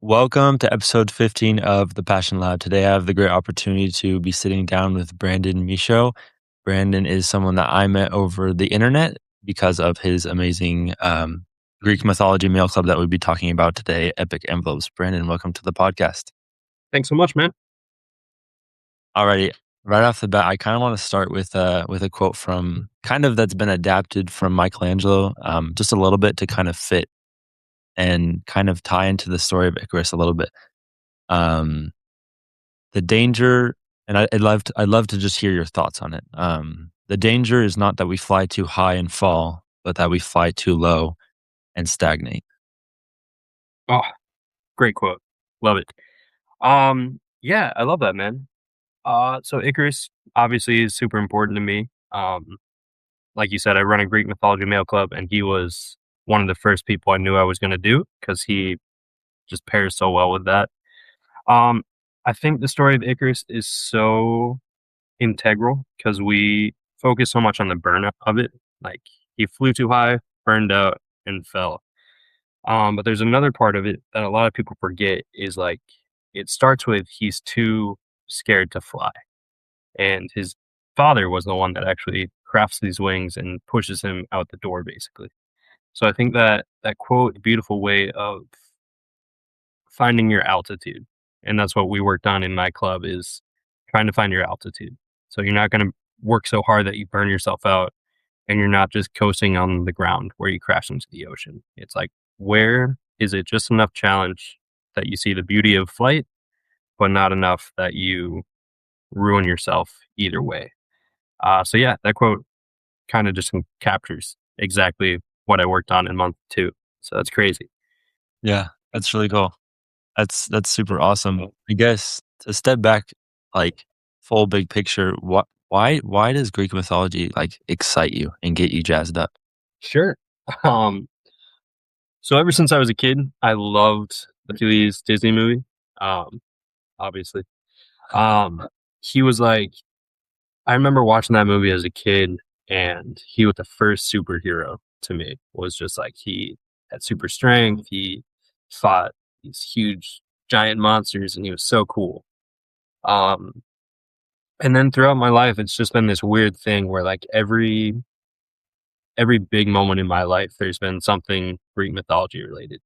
Welcome to episode 15 of the Passion Lab. Today, I have the great opportunity to be sitting down with Brandon Michaud. Brandon is someone that I met over the internet because of his amazing Greek mythology mail club that we'll be talking about today, Epic Envelopes. Brandon, welcome to the podcast. Thanks so much, man. Alrighty, right off the bat, I kind of want to start with a quote from kind of that's been adapted from Michelangelo, just a little bit to kind of fit and kind of tie into the story of Icarus a little bit. Um, the danger, and I'd love to just hear your thoughts on it. The danger is not that we fly too high and fall, but that we fly too low and stagnate. Oh, great quote. Love it. Yeah, I love that, man. So Icarus obviously is super important to me. Like you said, I run a Greek mythology mail club, and he was one of the first people I knew I was going to do because he just pairs so well with that. Um, I think the story of Icarus is so integral because we focus so much on the burnout of it. Like he flew too high, burned out, and fell. But there's another part of it that a lot of people forget is like it starts with he's too scared to fly. And his father was the one that actually crafts these wings and pushes him out the door basically. So I think that that quote, a beautiful way of finding your altitude. And that's what we worked on in my club is trying to find your altitude. So you're not going to work so hard that you burn yourself out and you're not just coasting on the ground where you crash into the ocean. It's like, where is it just enough challenge that you see the beauty of flight, but not enough that you ruin yourself either way? So yeah, that quote kind of just captures exactly what I worked on in month two. So that's crazy. Yeah, that's really cool. That's super awesome. I guess to step back, like full big picture, why does Greek mythology like excite you and get you jazzed up? Sure. Um, so ever since I was a kid, I loved the Hercules Disney movie. Um, Obviously. Um, he was like I remember watching that movie as a kid, and he was the first superhero to me. Was just like he had super strength. He fought these huge giant monsters, and he was so cool. Um, and then throughout my life, it's just been this weird thing where like every big moment in my life, there's been something Greek mythology related.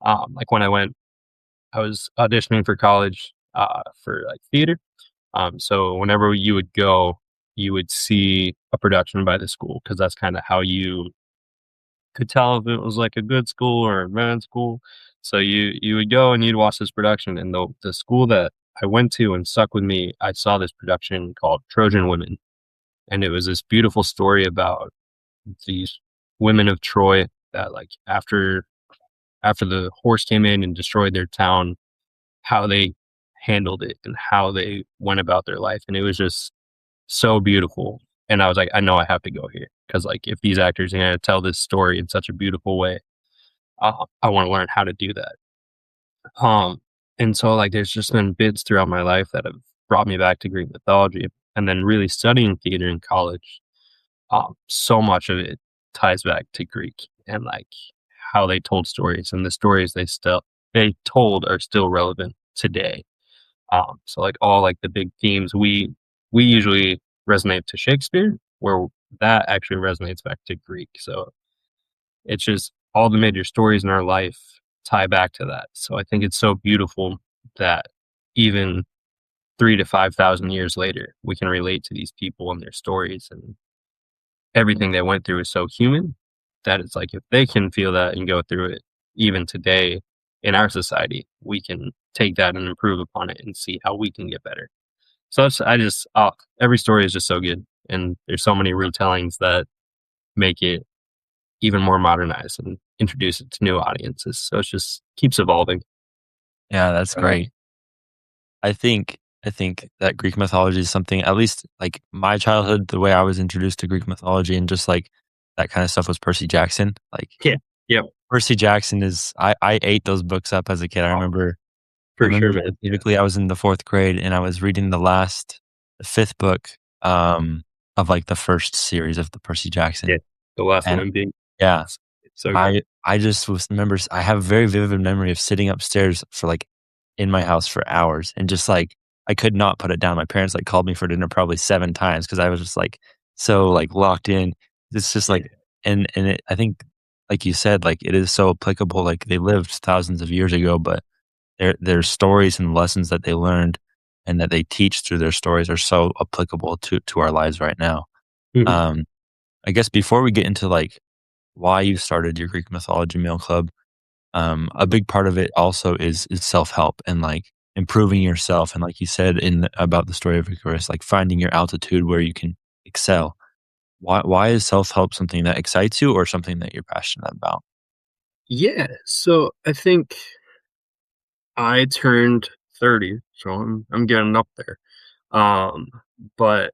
Like when I was auditioning for college for like theater. So whenever you would go, you would see a production by the school because that's kind of how you could tell if it was like a good school or a bad school. So you would go and you'd watch this production, and the school that I went to and stuck with me, I saw this production called Trojan Women, and it was this beautiful story about these women of Troy that like after the horse came in and destroyed their town, how they handled it and how they went about their life, and it was just so beautiful. And I was like, I know I have to go here because like if these actors are gonna tell this story in such a beautiful way, I want to learn how to do that. Um, and so like there's just been bits throughout my life that have brought me back to Greek mythology, and then really studying theater in college. So much of it ties back to Greek and like how they told stories, and the stories they told are still relevant today. So like all like the big themes we usually resonate to Shakespeare, where that actually resonates back to Greek. So it's just all the major stories in our life tie back to that. So I think it's so beautiful that even 3 to 5,000 years later, we can relate to these people and their stories, and everything they went through is so human that it's like if they can feel that and go through it, even today in our society, we can take that and improve upon it and see how we can get better. So every story is just so good, and there's so many retellings that make it even more modernized and introduce it to new audiences. So it just keeps evolving. Yeah, that's great. I think that Greek mythology is something, at least like my childhood, the way I was introduced to Greek mythology and just like that kind of stuff was Percy Jackson. Like Yeah, yep, Percy Jackson is I ate those books up as a kid. I oh, remember I for sure, remember man. Yeah, specifically I was in the 4th grade and I was reading the 5th book of like the first series of the Percy yeah. Jackson. The last And one being yeah, so I good. I just was remember I have a very vivid memory of sitting upstairs for, like in my house for hours and just, like, I could not put it down. My parents, like, called me for dinner probably 7 times because I was just, like, so, like, locked in. It's just, Yeah. like and it I think, like you said, like, it is so applicable, like, they lived thousands of years ago, but their stories and lessons that they learned and that they teach through their stories are so applicable to our lives right now. Mhm. Um, I guess before we get into, like, why you started your Greek mythology meal club, a big part of it also is self-help and, like, improving yourself, and like you said about the story of Icarus, like, finding your altitude where you can excel. Why is self-help something that excites you or something that you're passionate about? Yeah, so I think I turned 30, so I'm getting up there. Um, but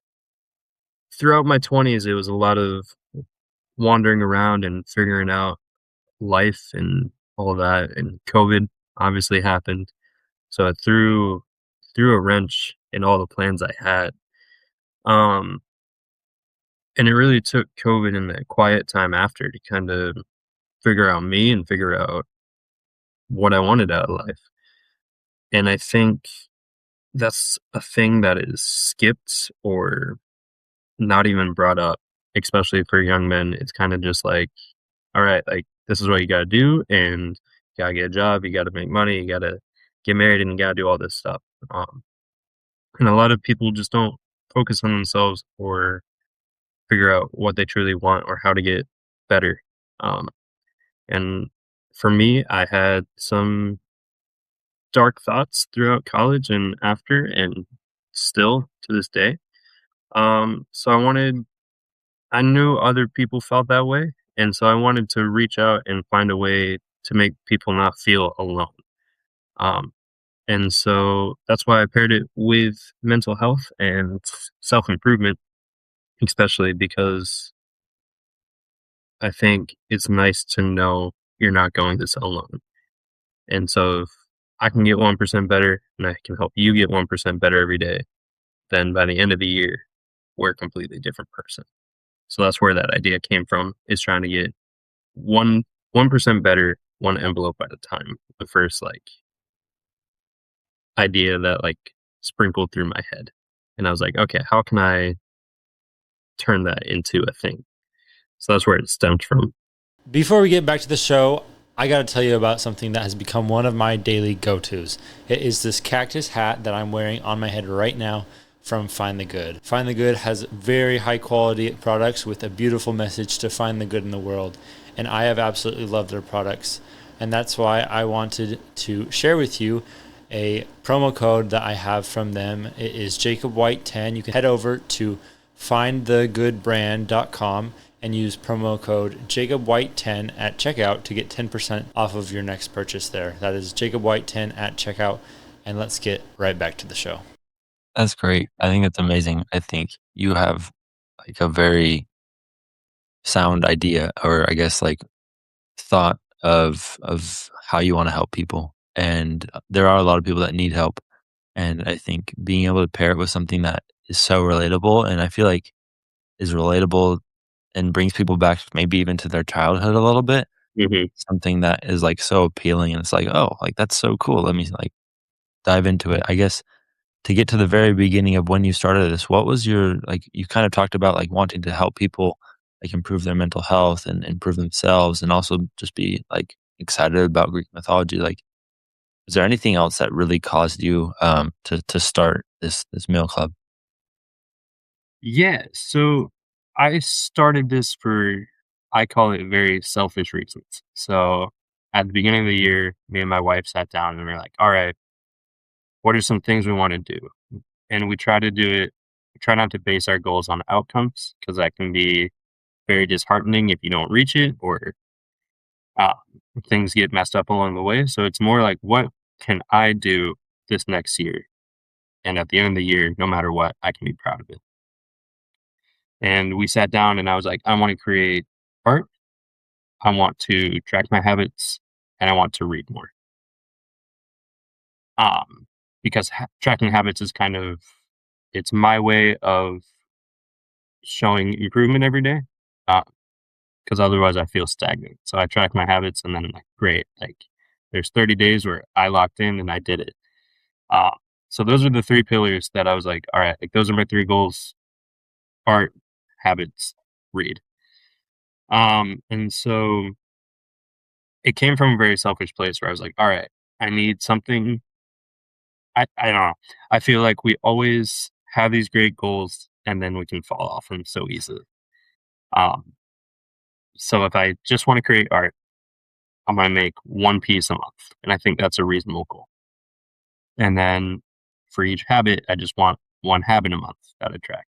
throughout my 20s, it was a lot of wandering around and figuring out life and all that, and COVID obviously happened, so it threw a wrench in all the plans I had. Um, and it really took COVID and that quiet time after to kind of figure out me and figure out what I wanted out of life. And I think that's a thing that is skipped or not even brought up, especially for young men. It's kind of just like, all right, like this is what you got to do, and you got to get a job, you got to make money, you got to get married, and you got to do all this stuff. Um, and a lot of people just don't focus on themselves or figure out what they truly want or how to get better. Um, and for me, I had some dark thoughts throughout college and after, and still to this day. So I knew other people felt that way. And so I wanted to reach out and find a way to make people not feel alone. Um, and so that's why I paired it with mental health and self improvement, especially because I think it's nice to know you're not going this alone. And so if I can get 1% better and I can help you get 1% better every day, then by the end of the year, we're a completely different person. So that's where that idea came from, is trying to get one 1% better, one envelope at a time. The first like idea that like sprinkled through my head. And I was like, okay, how can I turn that into a thing? So that's where it stemmed from. Before we get back to the show, I got to tell you about something that has become one of my daily go tos. It is this cactus hat that I'm wearing on my head right now from Find the Good. Find the Good has very high quality products with a beautiful message to find the good in the world. And I have absolutely loved their products. And that's why I wanted to share with you a promo code that I have from them. It is Jacob White 10. You can head over to findthegoodbrand.com and use promo code Jacob White 10 at checkout to get 10% off of your next purchase there. That is Jacob White 10 at checkout. And let's get right back to the show. That's great. I think that's amazing. I think you have, like, a very sound idea or I guess, like, thought of how you wanna help people, and, there are a lot of people that need help, and I think being able to pair it with something that is so relatable and I feel like is relatable and brings people back maybe even to their childhood a little bit, Hmm. something that is, like, so appealing and it's like, "Oh, like, that's so cool. Let me, like, dive into it." I guess to get to the very beginning of when you started this, what was your like, you kind of talked about, like, wanting to help people, like, improve their mental health and improve themselves and also just be, like, excited about Greek mythology, like, is there anything else that really caused you, to start this meal club? Yeah. So I started this for, I call it very selfish reasons. So at the beginning of the year, me and my wife sat down and we are like, all right, what are some things we want to do? And we try to do it, we try not to base our goals on outcomes because that can be very disheartening if you don't reach it or uh, things get messed up along the way. So it's more like, what can I do this next year? And at the end of the year, no matter what, I can be proud of it. And we sat down and I was like, I want to create art. I want to track my habits and I want to read more. Um, because tracking habits is kind of, it's my way of showing improvement every day. Uh, because otherwise I feel stagnant. So I track my habits, and then I'm like, great, like there's 30 days where I locked in and I did it. Uh, so those are the three pillars that I was like, all right, like those are my three goals: art, habits, read. And so it came from a very selfish place where I was like, all right, I need something. I don't know. I feel like we always have these great goals and then we can fall off them so easily. Um, so if I just want to create art, I'm going to make one piece a month. And I think that's a reasonable goal. And then for each habit, I just want one habit a month that I track.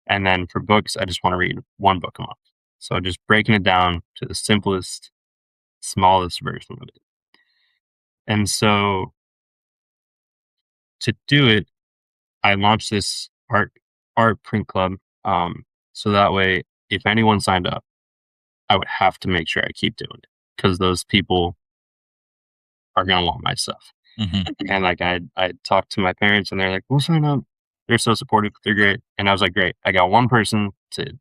And then for books, I just want to read one book a month. So just breaking it down to the simplest, smallest version of it. And so to do it, I launched this art print club. So that way, if anyone signed up, I would have to make sure I keep doing it because those people are gonna want my stuff. Mhm. And like I talked to my parents, and they're like, "We'll sign up." They're so supportive. They're great. And I was like, "Great! I got one person to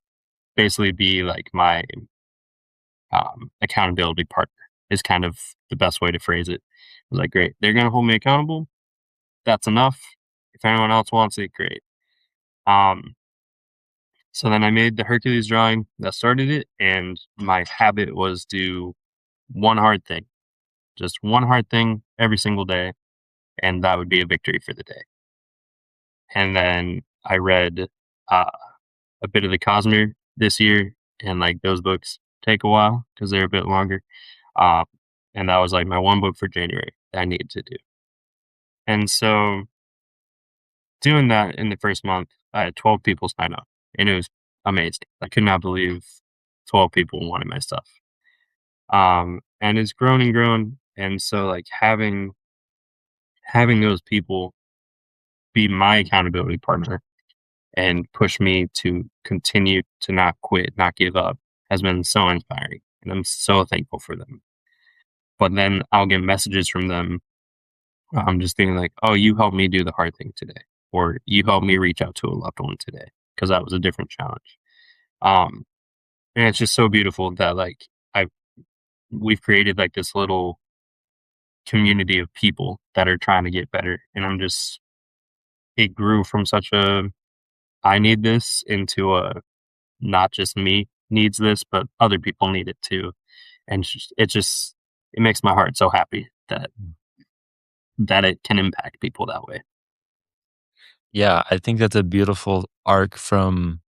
basically be like my accountability partner." Is kind of the best way to phrase it. I was like, "Great! They're gonna hold me accountable. That's enough. If anyone else wants it, great." Um, So then I made the Hercules drawing that started it, and my habit was do one hard thing, just one hard thing every single day, and that would be a victory for the day. And then I read uh, a bit of the Cosmere this year, and like those books take a while because they're a bit longer. Uh, and that was like my one book for January that I needed to do. And so doing that in the first month, I had 12 people sign up, and it was amazing. I could not believe 12 people wanted my stuff. And it's grown and grown. And so like having those people be my accountability partner and push me to continue to not quit, not give up has been so inspiring. And I'm so thankful for them. But then I'll get messages from them. I'm just thinking like, oh, you helped me do the hard thing today, or you helped me reach out to a loved one today because that was a different challenge. Um, and it's just so beautiful that like I we've created like this little community of people that are trying to get better. And it grew from such a, I need this into a, not just me needs this, but other people need it too. And it makes my heart so happy that it can impact people that way. Yeah, I think that's a beautiful arc from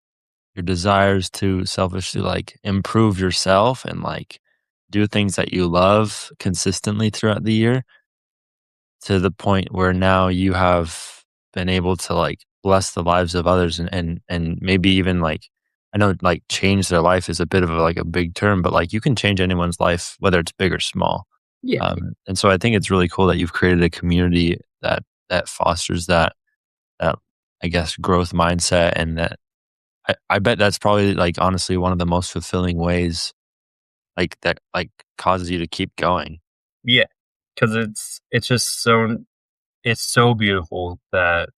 your desires to selfishly, like, improve yourself and, like, do things that you love consistently throughout the year to the point where now you have been able to, like, bless the lives of others and maybe even, like I know, like, change their life is a bit of a, like, a big term, but, like, you can change anyone's life, whether it's big or small. Yeah. And so I think it's really cool that you've created a community that fosters that, I guess, growth mindset and that I bet that's probably, like, honestly one of the most fulfilling ways, like, that, like, causes you to keep going. Yeah. Cause it's just it's so beautiful that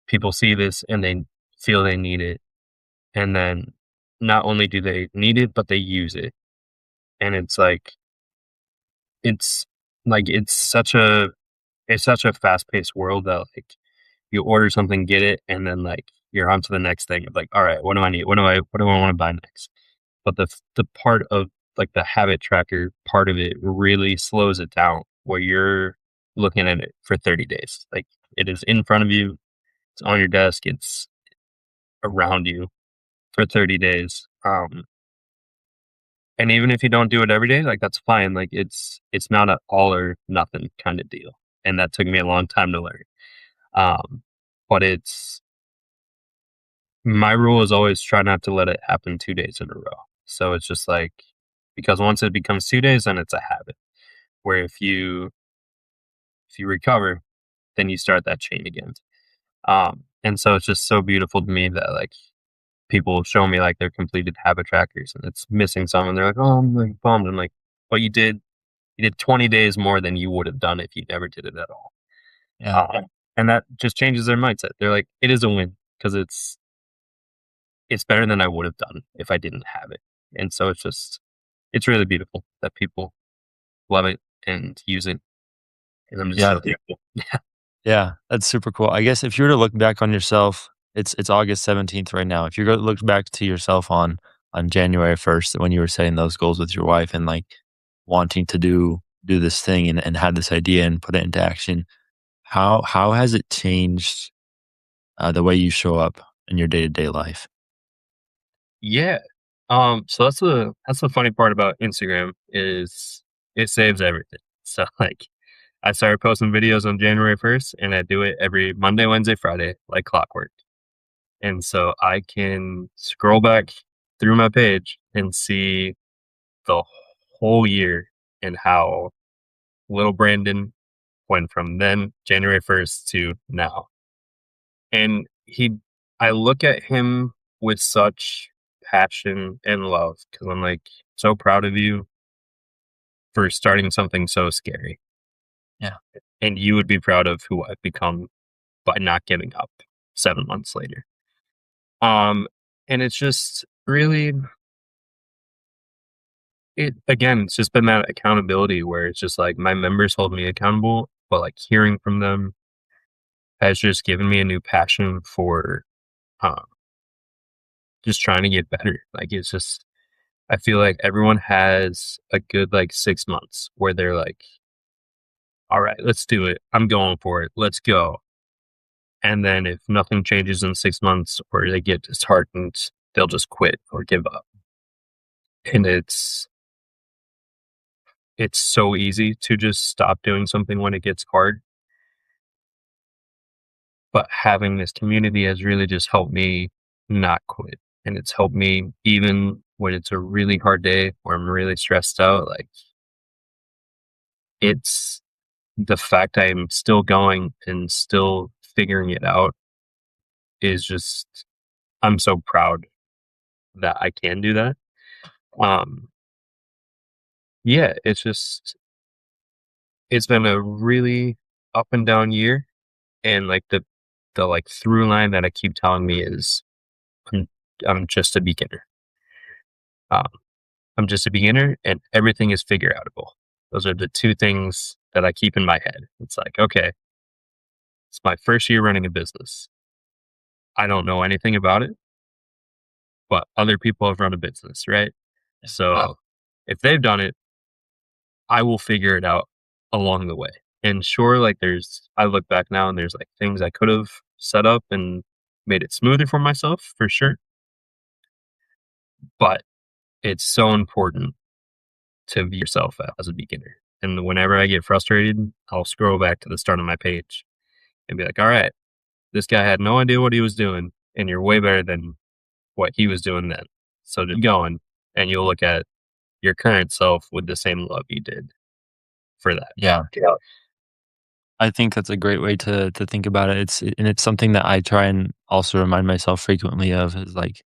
people see this and they feel they need it. And then not only do they need it, but they use it. And it's like, it's such a fast-paced world that, like, you order something, get it, and then, like, you're on to the next thing of, like, "Alright, what do I need? What do I wanna buy next?" But the part of, like, the habit tracker part of it really slows it down where you're looking at it for 30 days. Like, it is in front of you, it's on your desk, it's around you for 30 days. And even if you don't do it every day, like, that's fine. Like, it's not a all or nothing kinda deal, and that took me a long time to learn. Um, but it's my rule is always try not to let it happen 2 days in a row. So it's just like because once it becomes 2 days, then it's a habit, where if you recover, then you start that chain again. And so it's just so beautiful to me that, like, people show me, like, their completed habit trackers, and it's missing some, and they're like, "Oh, I'm, like, bummed." I'm like, "Well, you did 20 days more than you would have done if you never did it at all." Yeah. And that just changes their mindset. They're like, "It is a win because it's better than I would have done if I didn't have it. And so it's really beautiful that people love it and use it. And I'm just Yeah. so thankful. Yeah, that's super cool. I guess if you were to look back on yourself, it's August 17th right now. If you go look back to yourself on January 1st when you were setting those goals with your wife and like wanting to do this thing and had this idea and put it into action, how has it changed the way you show up in your day-to-day life? Yeah. So that's the funny part about Instagram is it saves everything. So like I started posting videos on January 1st and I do it every Monday, Wednesday, Friday, like clockwork. And so I can scroll back through my page and see the whole year and how little Brandon went from then January 1st to now. And I look at him with such passion and love because I'm like so proud of you for starting something so scary. Yeah. And you would be proud of who I've become by not giving up 7 months later. Um, and it's just really it again, it's just been that accountability where it's just like my members hold me accountable, but like hearing from them has just given me a new passion for um, just trying to get better. Like it's just I feel like everyone has a good like 6 months where they're like, all right, let's do it. I'm going for it. Let's go. And then if nothing changes in 6 months or they get disheartened, they'll just quit or give up. And it's so easy to just stop doing something when it gets hard. But having this community has really just helped me not quit. And it's helped me even when it's a really hard day or I'm really stressed out. Like it's the fact I am still going and still figuring it out is just I'm so proud that I can do that. Um yeah, it's been a really up and down year and like the like through line that I keep telling me is I'm I'm just a beginner. Um, I'm just a beginner and everything is figure outable. Those are the two things that I keep in my head. It's like, okay, it's my first year running a business. I don't know anything about it, but other people have run a business, right? So if they've done it, I will figure it out along the way. And sure, like I look back now and there's like things I could have set up and made it smoother for myself for sure. But it's so important to view yourself as a beginner. And whenever I get frustrated, I'll scroll back to the start of my page and be like, all right, this guy had no idea what he was doing, and you're way better than what he was doing then. So just going, and you'll look at your current self with the same love you did for that. Yeah. Yeah. I think that's a great way to think about it. It's something that I try and also remind myself frequently of is like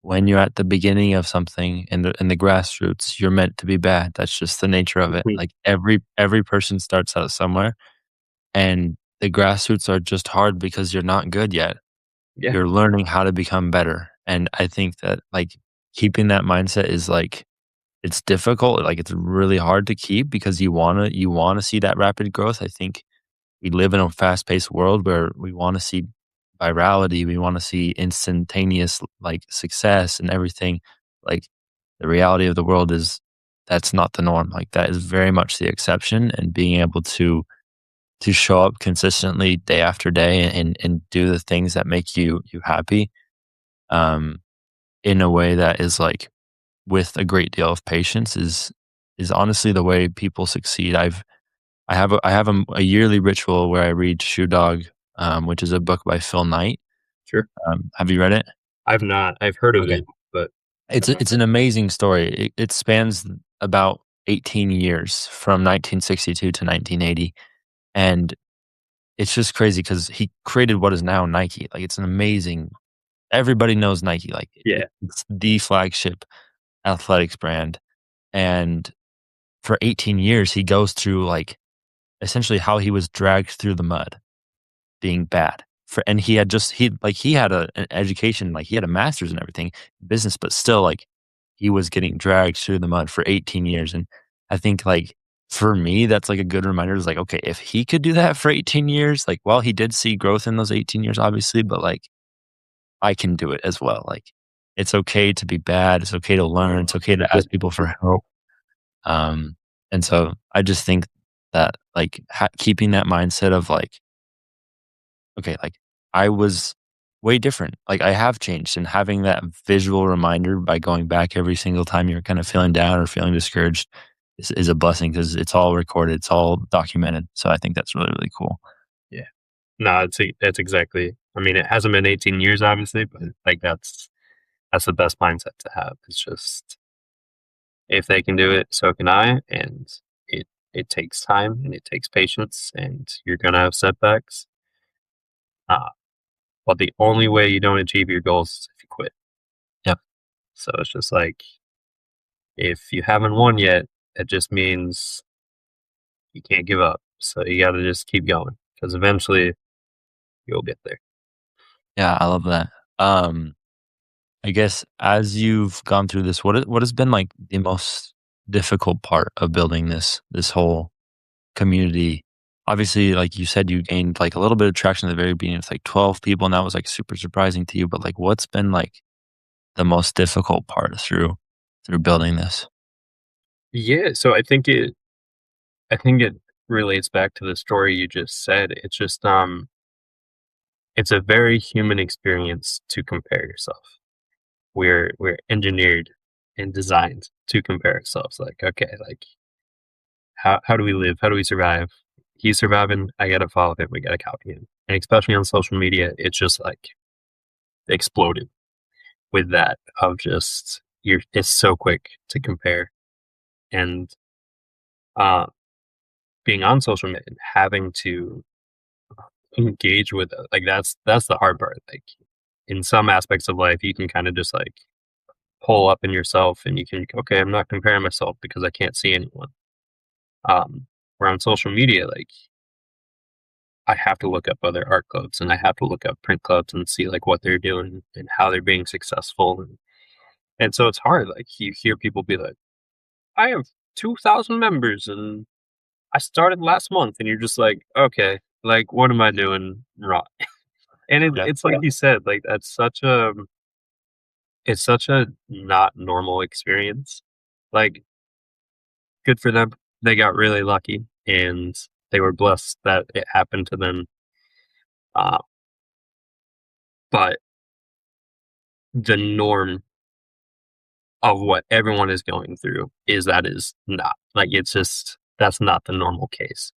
when you're at the beginning of something in the grassroots, you're meant to be bad. That's just the nature of it. Mhm. Like every person starts out somewhere and the grassroots are just hard because you're not good yet. Yeah. You're learning how to become better. And I think that like keeping that mindset is like it's difficult. Like it's really hard to keep because you wanna see that rapid growth. I think we live in a fast-paced world where we wanna see virality, we wanna see instantaneous, like, success and everything. Like, the reality of the world is that's not the norm, like, that is very much the exception, and being able to show up consistently day after day and do the things that make you happy, um, in a way that is, like, with a great deal of patience is honestly the way people succeed. I have a yearly ritual where I read Shoe Dog, which is a book by Phil Knight. Sure. Have you read it? I've not. I've heard of Okay. it, but It's an amazing story. It spans about 18 years from 1962 to 1980, and it's just crazy because he created what is now Nike. Like, it's an amazing everybody knows Nike, like, yeah. it's the flagship athletics brand, and for 18 years, he goes through, like, essentially how he was dragged through the mud being bad and he had an education, like, he had a master's and everything, business, but still, like, he was getting dragged through the mud for 18 years, and I think, like, for me, that's, like, a good reminder. It's like, okay, if he could do that for 18 years, like, well, he did see growth in those 18 years, obviously, but, like, I can do it as well. Like, it's okay to be bad, it's okay to learn, it's okay to Yeah. ask people for help. Um, and so I just think that, like, keeping that mindset of, like, okay, like, I was way different. Like, I have changed, and having that visual reminder by going back every single time you're kind of feeling down or feeling discouraged is a blessing because it's all recorded, it's all documented. So I think that's really, really cool. Yeah. No, that's exactly. I mean, it hasn't been 18 years, obviously, but like that's the best mindset to have. It's just if they can do it, so can I. And it takes time and it takes patience, and you're gonna have setbacks. Uh, but the only way you don't achieve your goals is if you quit. Yep. So it's just like if you haven't won yet, it just means you can't give up. So you got to just keep going because eventually you'll get there. Yeah, I love that. Um, I guess as you've gone through this, what has been, like, the most difficult part of building this whole community? Obviously, like you said, you gained, like, a little bit of traction at the very beginning. It's like 12 people, and that was, like, super surprising to you, but, like, what's been, like, the most difficult part through building this? Yeah, so I think it relates back to the story you just said. It's just it's a very human experience to compare yourself. We're engineered and designed to compare ourselves. Like, okay, like how do we live? How do we survive? He's surviving, I gotta follow him, we gotta copy him. And especially on social media, it's just like exploded with that of just you're it's so quick to compare. And uh being on social media and having to engage with it, like that's the hard part. Like in some aspects of life you can kind of just like pull up in yourself and you can okay, I'm not comparing myself because I can't see anyone. Where on social media, like I have to look up other art clubs and I have to look up print clubs and see like what they're doing and how they're being successful. And so it's hard. Like you hear people be like, I have 2,000 members and I started last month, and you're just like, okay, like what am I doing wrong? And Yeah. it's like you said, like that's such a it's such a not normal experience. Like good for them. They got really lucky and they were blessed that it happened to them. Uh, but the norm of what everyone is going through is not like it's just that's not the normal case.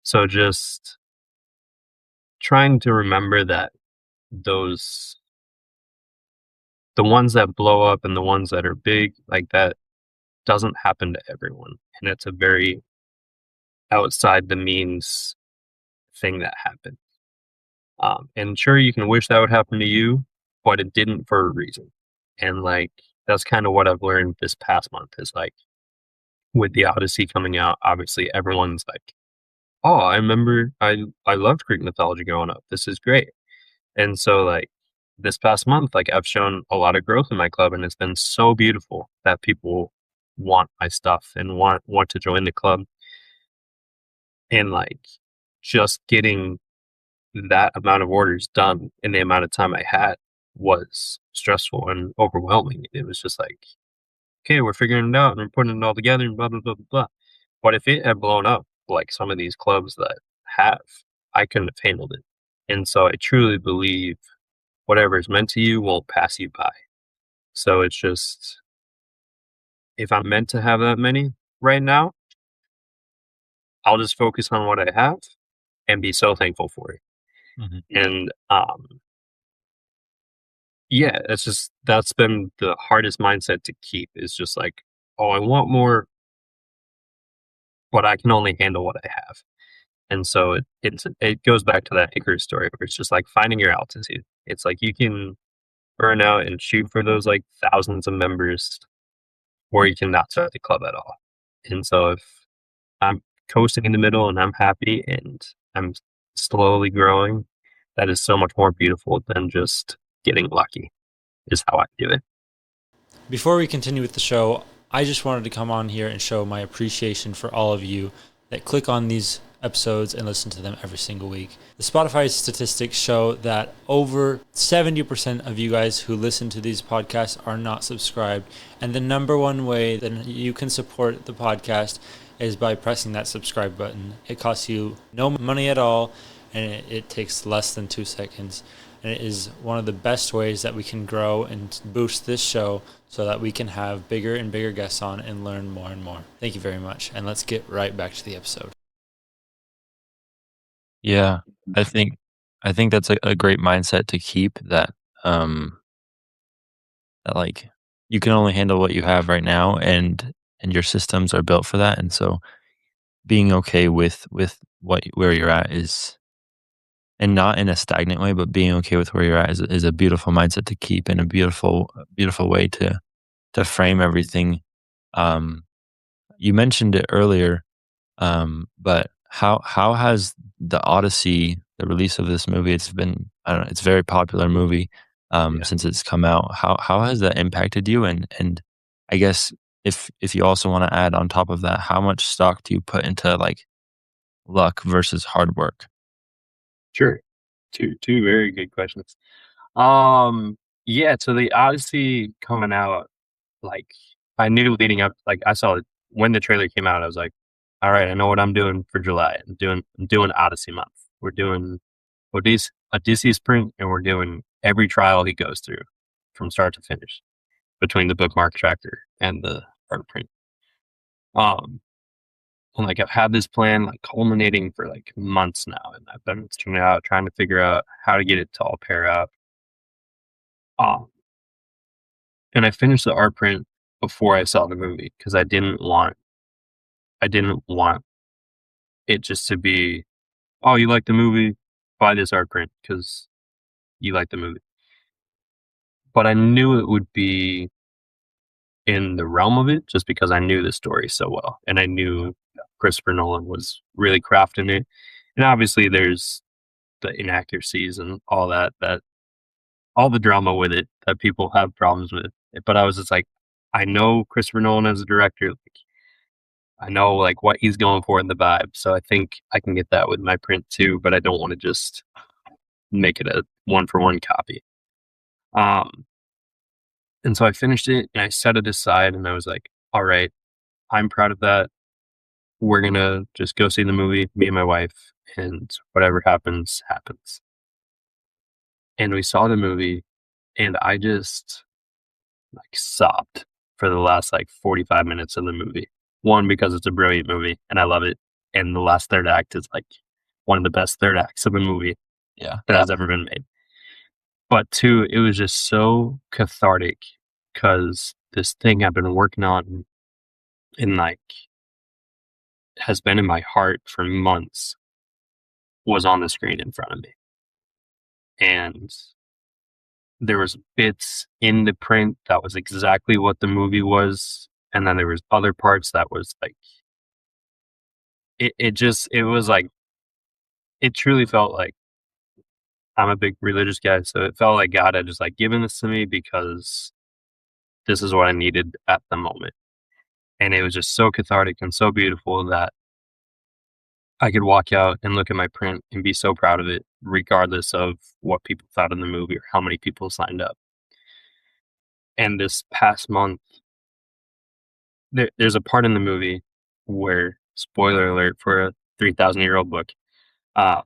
So just trying to remember that those the ones that blow up and the ones that are big like that doesn't happen to everyone, and it's a very outside the means thing that happened. And sure, you can wish that would happen to you, but it didn't for a reason. And like that's kind of what I've learned this past month is like with the Odyssey coming out, obviously everyone's like, "Oh, I remember I loved Greek mythology growing up. This is great." And so like this past month, like I've shown a lot of growth in my club, and it's been so beautiful that people want my stuff and want to join the club. And like just getting that amount of orders done in the amount of time I had was stressful and overwhelming. It was just like, okay, we're figuring it out and we're putting it all together and blah blah blah blah blah. But if it had blown up like some of these clubs that have, I couldn't have handled it. And so I truly believe whatever is meant to you won't pass you by. So it's just if I'm meant to have that many right now, I'll just focus on what I have and be so thankful for it. Mhm. And yeah, that's been the hardest mindset to keep is just like, oh, I want more, but I can only handle what I have. And so it goes back to that Icarus story where it's just like finding your altitude. It's like you can burn out and shoot for those like thousands of members, or you can not start the club at all. And so if I'm coasting in the middle and I'm happy and I'm slowly growing, that is so much more beautiful than just getting lucky, is how I do it. Before we continue with the show, I just wanted to come on here and show my appreciation for all of you that click on these episodes and listen to them every single week. The Spotify statistics show that over 70% of you guys who listen to these podcasts are not subscribed. And the number one way that you can support the podcast is by pressing that subscribe button. It costs you no money at all, and it takes less than 2 seconds. And it is one of the best ways that we can grow and boost this show so that we can have bigger and bigger guests on and learn more and more. Thank you very much. And let's get right back to the episode. Yeah, I think that's a great mindset to keep, that that like you can only handle what you have right now, and your systems are built for that. And so being okay with where you're at is, and not in a stagnant way, but being okay with where you're at is a beautiful mindset to keep, and a beautiful way to frame everything. Um, you mentioned it earlier, but how has the Odyssey, the release of this movie, it's been, I don't know, it's a very popular movie, Yeah. since it's come out. How has that impacted you? And I guess if you also want to add on top of that, how much stock do you put into like luck versus hard work? Sure. Two very good questions. Yeah, so the Odyssey coming out, like, I knew leading up, like, I saw it when the trailer came out, I was like, "All right, I know what I'm doing for July. I'm doing Odyssey month. We're doing Odysseus print, and we're doing every trial he goes through from start to finish between the bookmark tracker and the art print." Um, and, like, I've had this plan, like, culminating for, like, months now, and I've been stringing it out, trying to figure out how to get it to all pair up. Um, and I finished the art print before I saw the movie because I didn't want it just to be, "Oh, you like the movie? Buy this art print because you like the movie." But I knew it would be in the realm of it just because I knew the story so well, and I knew Christopher Nolan was really crafting it. And obviously, there's the inaccuracies and all that all the drama with it that people have problems with. But I was just like, I know Christopher Nolan as a director. Like, I know like what he's going for in the vibe, so I think I can get that with my print too. But I don't want to just make it a one for one copy. Um, and so I finished it and I set it aside, and I was like, all right, I'm proud of that. We're gonna just go see the movie, me and my wife, and whatever happens, happens. And we saw the movie, and I just like sobbed for the last like 45 minutes of the movie. One, because it's a brilliant movie and I love it. And the last third act is like one of the best third acts of a movie Yeah. that has ever been made. But two, it was just so cathartic because this thing I've been working on and like has been in my heart for months was on the screen in front of me. And there was bits in the print that was exactly what the movie was. And then there was other parts that was like, it was like, it truly felt like, I'm a big religious guy, so it felt like God had just like given this to me because this is what I needed at the moment. And it was just so cathartic and so beautiful that I could walk out and look at my print and be so proud of it, regardless of what people thought of the movie or how many people signed up. And this past month, there's a part in the movie where, spoiler alert for a 3,000-year-old book, um,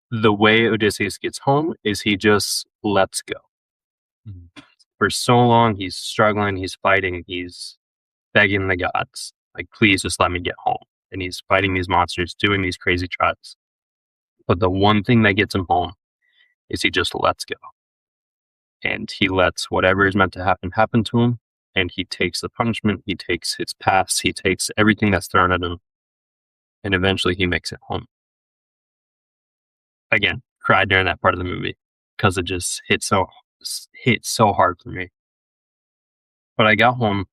the way Odysseus gets home is he just lets go. Mhm. For so long, he's struggling, he's fighting, he's begging the gods, like, please just let me get home. And he's fighting these monsters, doing these crazy trials. But the one thing that gets him home is he just lets go. And he lets whatever is meant to happen happen to him. And he takes the punishment, he takes his past, he takes everything that's thrown at him. And eventually he makes it home. Again, cried during that part of the movie because it just hit so hard for me. But I got home,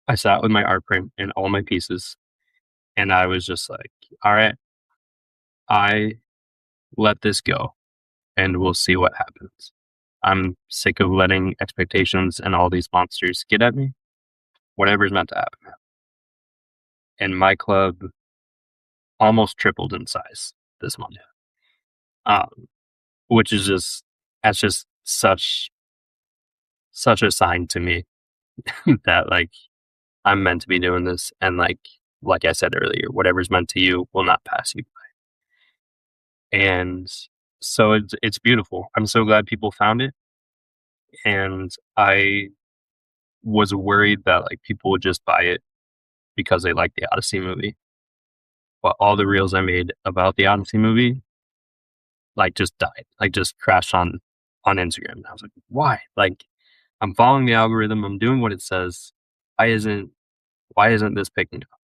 I sat with my art print and all my pieces, and I was just like, all right, I let this go and we'll see what happens. I'm sick of letting expectations and all these monsters get at me. Whatever's meant to happen. And my club almost tripled in size this month. Um, which is that's just such a sign to me that like I'm meant to be doing this, and like I said earlier, whatever's meant to you will not pass you. And so it's beautiful. I'm so glad people found it, and I was worried that like people would just buy it because they like the Odyssey movie. But all the reels I made about the Odyssey movie like just died, like just crashed on Instagram. And I was like, why? Like I'm following the algorithm, I'm doing what it says. Why isn't this picking up?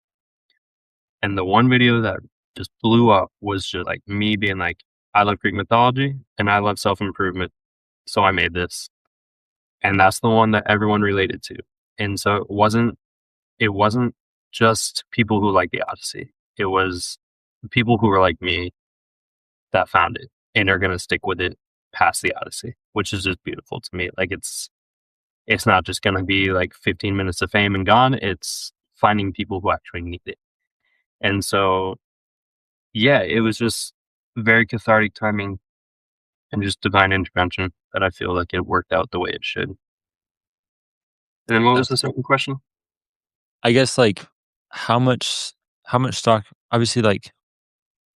And the one video that just blew up was just like me being like, I love Greek mythology and I love self improvement, so I made this. And that's the one that everyone related to. And so it wasn't just people who like the Odyssey. It was people who were like me that found it and are gonna stick with it past the Odyssey, which is just beautiful to me. Like it's not just gonna be like 15 minutes of fame and gone. It's finding people who actually need it. And so yeah, it was just very cathartic timing and just divine intervention that I feel like it worked out the way it should. And then what was the second question? I guess, like, how much how much stock obviously, like,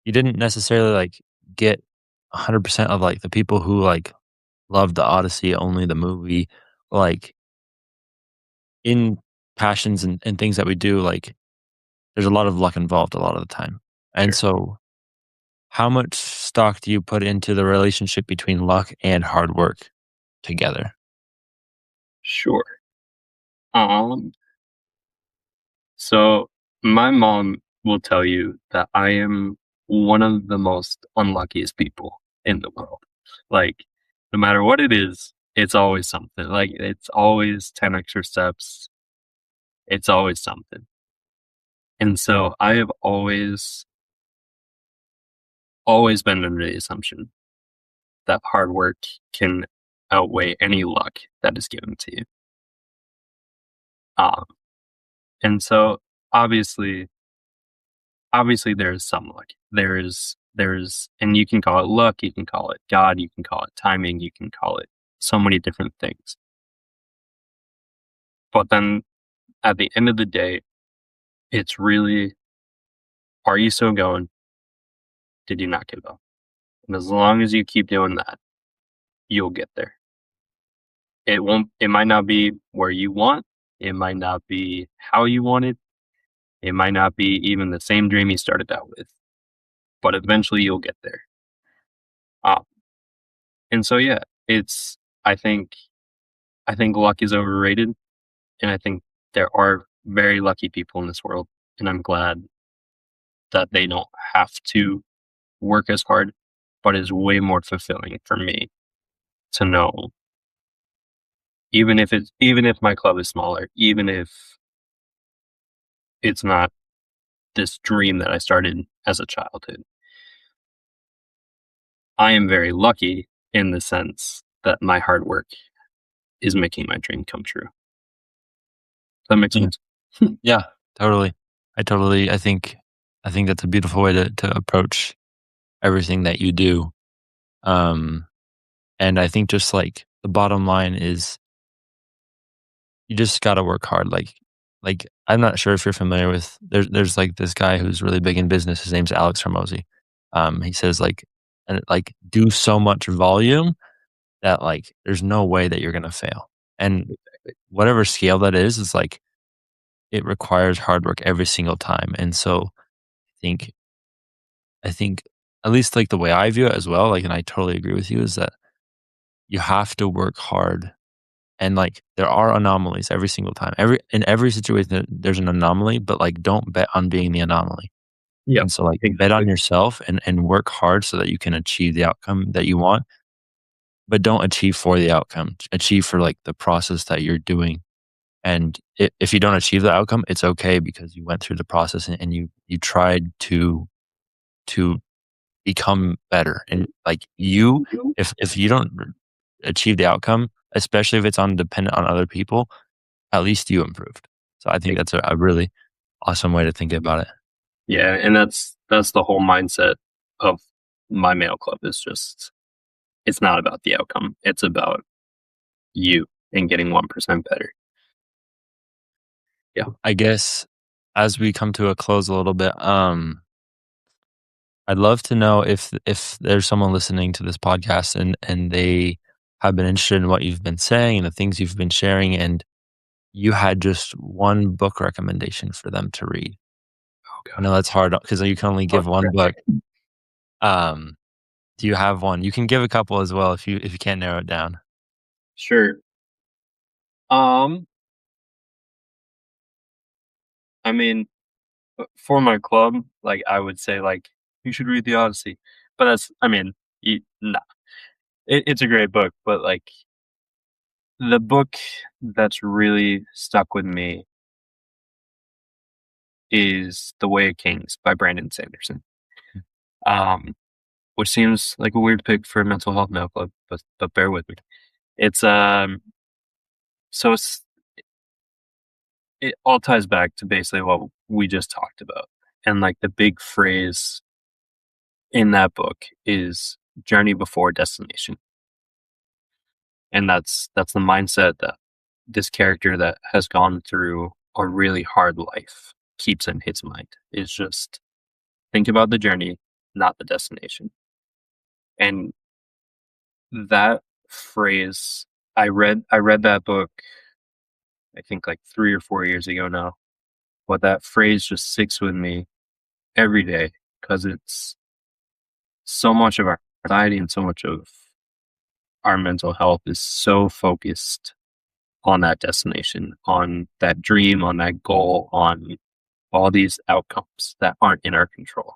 you didn't necessarily, like, get 100% of, like, the people who, like, love the Odyssey, only the movie. Like, in passions and things that we do, like, there's a lot of luck involved a lot of the time. And Sure. so, how much stock do you put into the relationship between luck and hard work together? Sure. Um, so my mom will tell you that I am one of the most unluckiest people in the world. Like, no matter what it is, it's always something. Like, it's always 10 extra steps. It's always something. And so I have always been under the assumption that hard work can outweigh any luck that is given to you. Um, and so obviously, obviously there is some luck. There's and you can call it luck, you can call it God, you can call it timing, you can call it so many different things. But then at the end of the day, it's really, are you still going? Did you not give up? And as long as you keep doing that, you'll get there. It might not be where you want, it might not be how you want it, it might not be even the same dream you started out with, but eventually you'll get there. Um, and so yeah, it's I think I think luck is overrated, and I think there are very lucky people in this world, and I'm glad that they don't have to work as hard, but it's way more fulfilling for me to know, even if my club is smaller, even if it's not this dream that I started as a childhood. I am very lucky in the sense that my hard work is making my dream come true. Does that make Yeah. sense? Yeah, totally. I think that's a beautiful way to approach everything that you do. Um, and I think just like the bottom line is you just gotta work hard. Like I'm not sure if you're familiar with there's like this guy who's really big in business. His name's Alex Hermosi. He says like do so much volume that like there's no way that you're gonna fail. And whatever scale that is like it requires hard work every single time. And so think I think at least like the way I view it as well, like, and I totally agree with you, is that you have to work hard and like there are anomalies every single time. In every situation there's an anomaly, but like don't bet on being the anomaly. Yep, And so like bet exactly. on yourself and work hard so that you can achieve the outcome that you want, but don't achieve for the outcome. Achieve for like the process that you're doing. And if you don't achieve the outcome, it's okay because you went through the process and you tried to become better. And like you, if you don't achieve the outcome, especially if it's on dependent on other people, at least you improved. So I think that's a really awesome way to think about it. Yeah, and that's the whole mindset of my mail club is just it's not about the outcome. It's about you and getting 1% better. Yeah. I guess as we come to a close a little bit, I'd love to know if there's someone listening to this podcast and they have been interested in what you've been saying and the things you've been sharing, and you had just one book recommendation for them to read. Oh I know god. that's hard because you can only give one book. Um, do you have one? You can give a couple as well if you can't narrow it down. Sure. Um, I mean, for my club, like I would say, like you should read the Odyssey, but that's, I mean, nah, it's a great book, but like the book that's really stuck with me is The Way of Kings by Brandon Sanderson. Um, which seems like a weird pick for a mental health mail club, but bear with me. It's so it all ties back to basically what we just talked about, and like the big phrase in that book is journey before destination, and that's the mindset that this character that has gone through a really hard life keeps in his mind. Is just think about the journey, not the destination. And that phrase, I read that book, I think like 3 or 4 years ago now. But that phrase just sticks with me every day because it's so much of our society and so much of our mental health is so focused on that destination, on that dream, on that goal, on all these outcomes that aren't in our control.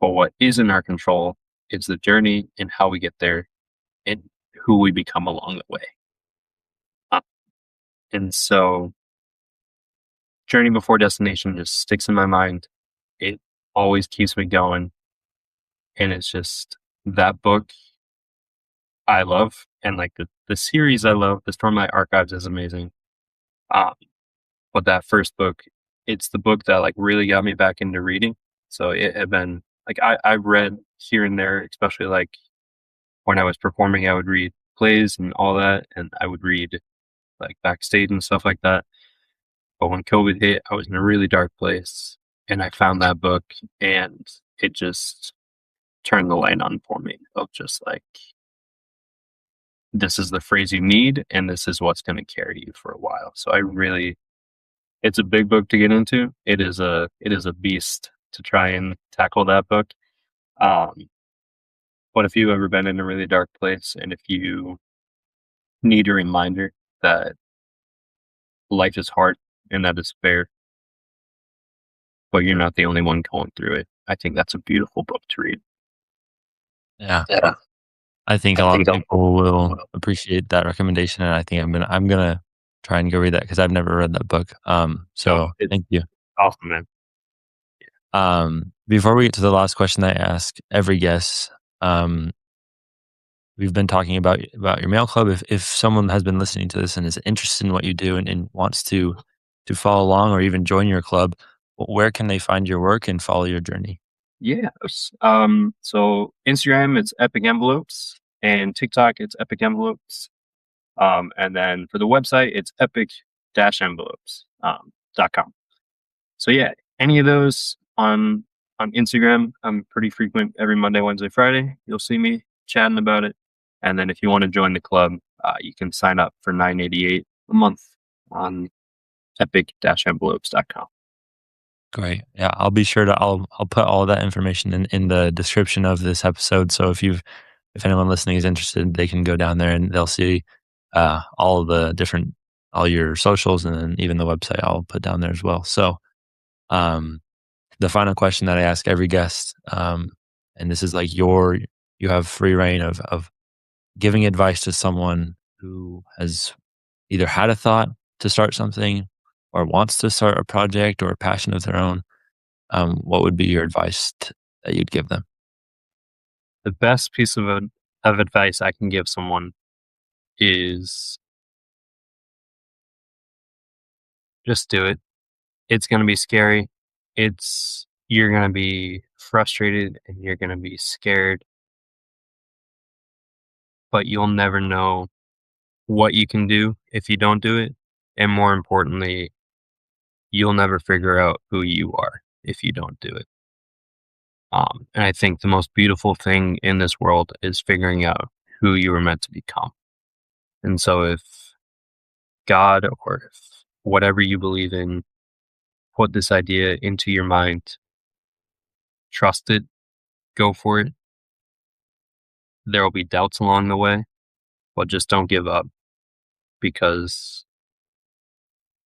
But what is in our control is the journey and how we get there and who we become along the way. Uh, And so, journey before destination just sticks in my mind. It always keeps me going. And it's just that book I love. And like the series I love, the Stormlight Archives is amazing. Um, but that first book, it's the book that like really got me back into reading. So it had been like I read here and there, especially like when I was performing, I would read plays and all that, and I would read like backstage and stuff like that. But when COVID hit, I was in a really dark place, and I found that book, and it just turned the light on for me of just like this is the phrase you need, and this is what's going to carry you for a while. So I really, it's a big book to get into. It is a beast to try and tackle that book. Um, but if you've ever been in a really dark place, and if you need a reminder that life is hard and that is fair, but you're not the only one going through it, I think that's a beautiful book to read. Yeah. Yeah. I think I a lot think of I'll, people will appreciate that recommendation, and I think I'm gonna try and go read that because I've never read that book. no, So it's thank you. awesome, man. Before we get to the last question I ask every guest, um, we've been talking about your mail club. If someone has been listening to this and is interested in what you do and wants to follow along or even join your club, where can they find your work and follow your journey? Yes. So Instagram, it's Epic Envelopes, and TikTok, it's Epic Envelopes. And then for the website, it's epic-envelopes .com. So yeah, any of those on Instagram, I'm pretty frequent every Monday, Wednesday, Friday. You'll see me chatting about it. And then if you want to join the club, you can sign up for $9.88 a month on epic-envelopes.com. Great. Yeah, I'll be sure to I'll put all that information in the description of this episode. So if anyone listening is interested, they can go down there and they'll see all of the different all your socials and then even the website I'll put down there as well. So um the final question that I ask every guest, and this is like you have free reign of giving advice to someone who has either had a thought to start something or wants to start a project or a passion of their own. What would be your advice that you'd give them? The best piece of advice I can give someone is just do it. It's going to be scary. You're going to be frustrated and you're going to be scared, but you'll never know what you can do if you don't do it. And more importantly, you'll never figure out who you are if you don't do it. And I think the most beautiful thing in this world is figuring out who you were meant to become. And so if God or if whatever you believe in put this idea into your mind, trust it, go for it. There will be doubts along the way, but just don't give up, because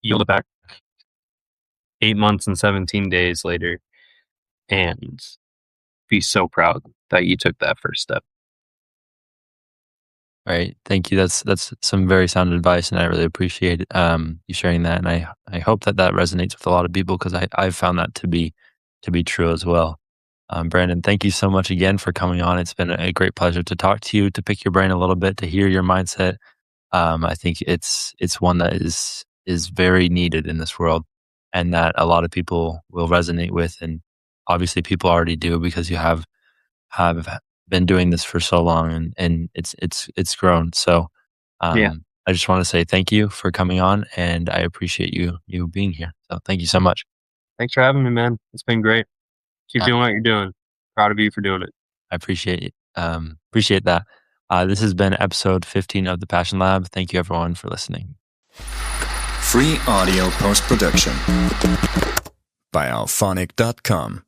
you'll look back 8 months and 17 days later and be so proud that you took that first step. All right. Thank you. That's some very sound advice, and I really appreciate you sharing that. And I hope that resonates with a lot of people, because I've found that to be true as well. Brandon, thank you so much again for coming on. It's been a great pleasure to talk to you, to pick your brain a little bit, to hear your mindset. I think it's one that is very needed in this world, and that a lot of people will resonate with. And obviously, people already do, because you have been doing this for so long, and it's grown. So, Yeah. I just want to say thank you for coming on, and I appreciate you being here. So thank you so much. Thanks for having me, man. It's been great. Keep Yeah. doing what you're doing. Proud of you for doing it. I appreciate it. Appreciate that. This has been episode 15 of the Passion Lab. Thank you everyone for listening. Free audio post-production by alphonic.com.